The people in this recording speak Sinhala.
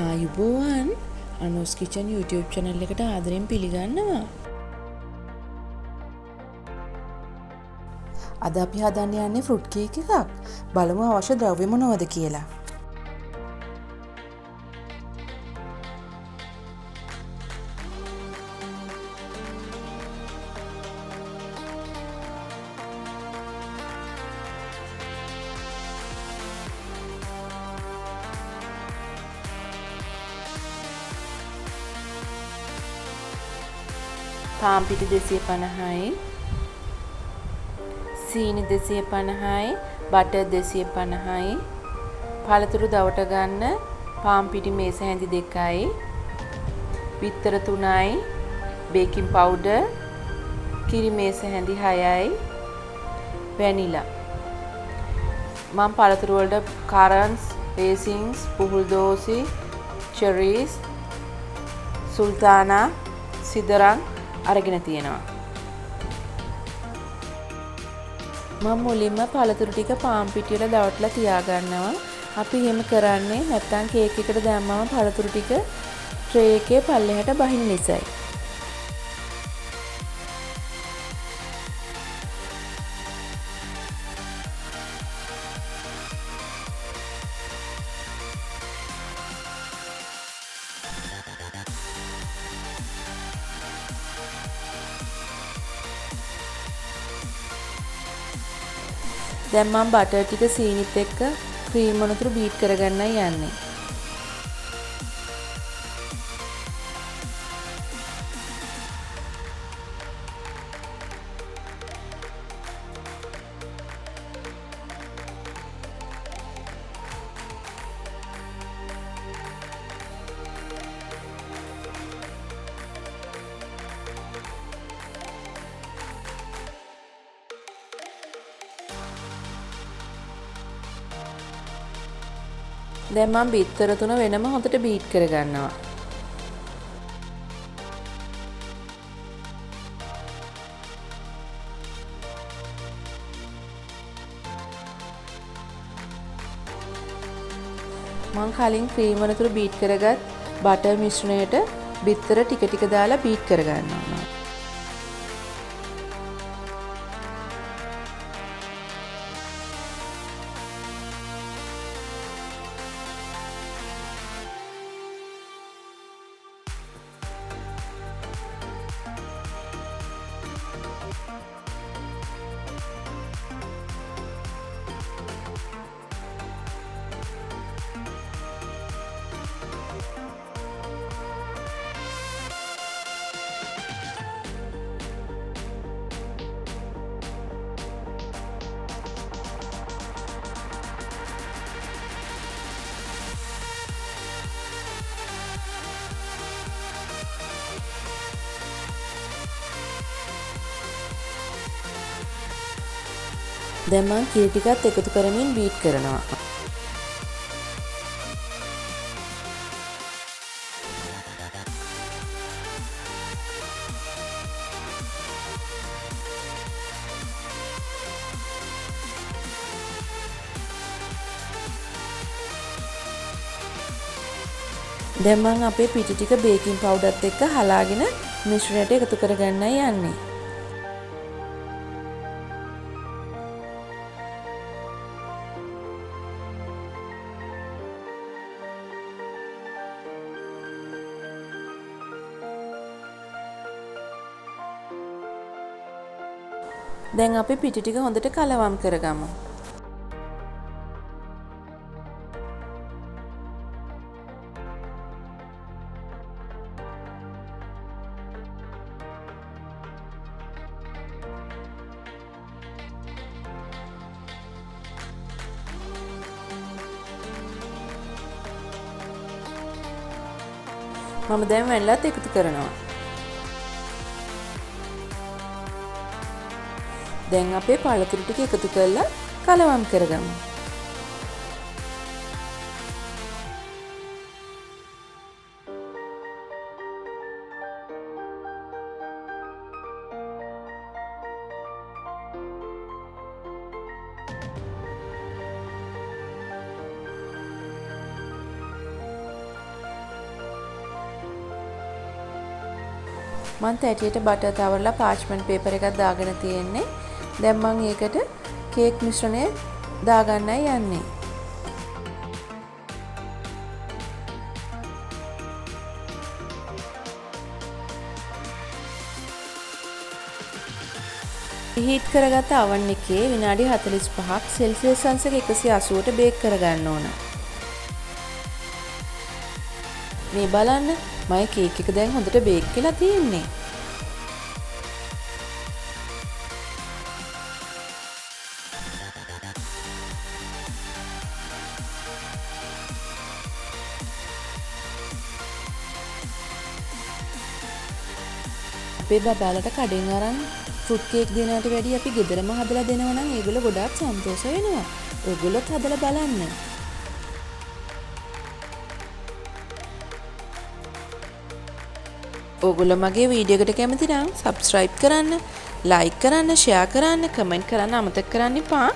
ආයුබෝවන් අනුස් කිචන් YouTube channel එකට ආදරෙන් පිළිගන්නවා. අද අපි හදන්න යන්නේ ෆෘට් කේක් එකක්. බලමු අවශ්‍ය ද්‍රව්‍ය මොනවද කියලා. පාන් පිටි 250යි, සීනි 250යි, බටර් 250යි, පළතුරු දවට ගන්න පාන් පිටි මේස හැඳි 2යි, බිත්තර 3යි, බේකින් පවුඩර්, කිරි මේස හැඳි 6යි, වැනිලා. මම පළතුරු වලට කරන්ට්ස්, රේසින්ස්, පුහුල් දෝසි, චෙරීස්, සුල්තානා, සිදරන් අරගෙන තියෙනවා. මම මුලින්ම පළතුරු ටික පාන් පිටි වල දවටලා තියාගන්නවා. අපි එහෙම කරන්නේ නැත්නම් කේක් එකට දැම්මම පළතුරු ටික ට්‍රේ එකේ පල්ලෙහාට බහින නිසායි. දැන් මම බටර් ටික සීනිත් එක්ක ක්‍රීම් වනතුරු බීට් කරගන්නයි යන්නේ. දැන් මම බිත්තර තුන වෙනම හොඳට බීට් කරගන්නවා. මම කලින් ක්‍රීම් වනතුරු බීට් කරගත් බටර් මිශ්‍රණයට බිත්තර ටික ටික දාලා බීට් කරගන්නවා. දැන් මම කිරි ටිකත් එකතු කරමින් බීට් කරනවා. දැන් මම අපේ පිටි ටික බේකින් පවුඩර්ත් එක්ක හලාගෙන මිශ්‍රණයට එකතු කරගන්නයි යන්නේ. දැන් අපි පිටි ටික හොඳට කලවම් කරගමු. මම දැන් වැනිලාත් එකතු කරනවා. දැන් අපේ පළතුරු ටික එකතු කරලා කලවම් කරගමු. මම තැටියට බටර් තවරලා පාච්මන්ට් පේපර් එකක් දාගෙන තියෙන්නේ. දැන් මම ඒකට කේක් මිශ්‍රණය දාගන්නයි යන්නේ. හීට් කරගත්ත oven එකේ විනාඩි 45ක් සෙල්සියස් අංශක 180ට බේක් කරගන්න ඕන. මේ බලන්න මගේ කේක් එක දැන් හොඳට බේක් වෙලා තියෙන්නේ. අපේ බබාලට කඩෙන් අරන් ෆෘට් කේක් දෙනවට වැඩිය අපි ගෙදරම හදලා දෙනවා නම් ඒගොල්ලෝ ගොඩාක් සන්තෝෂ වෙනවා. ඔයගොල්ලොත් හදලා බලන්න. ඔයගොල්ලෝ මගේ වීඩියෝ එකට කැමති නම් subscribe කරන්න, like කරන්න, share කරන්න, comment කරන්න අමතක කරන්න එපා.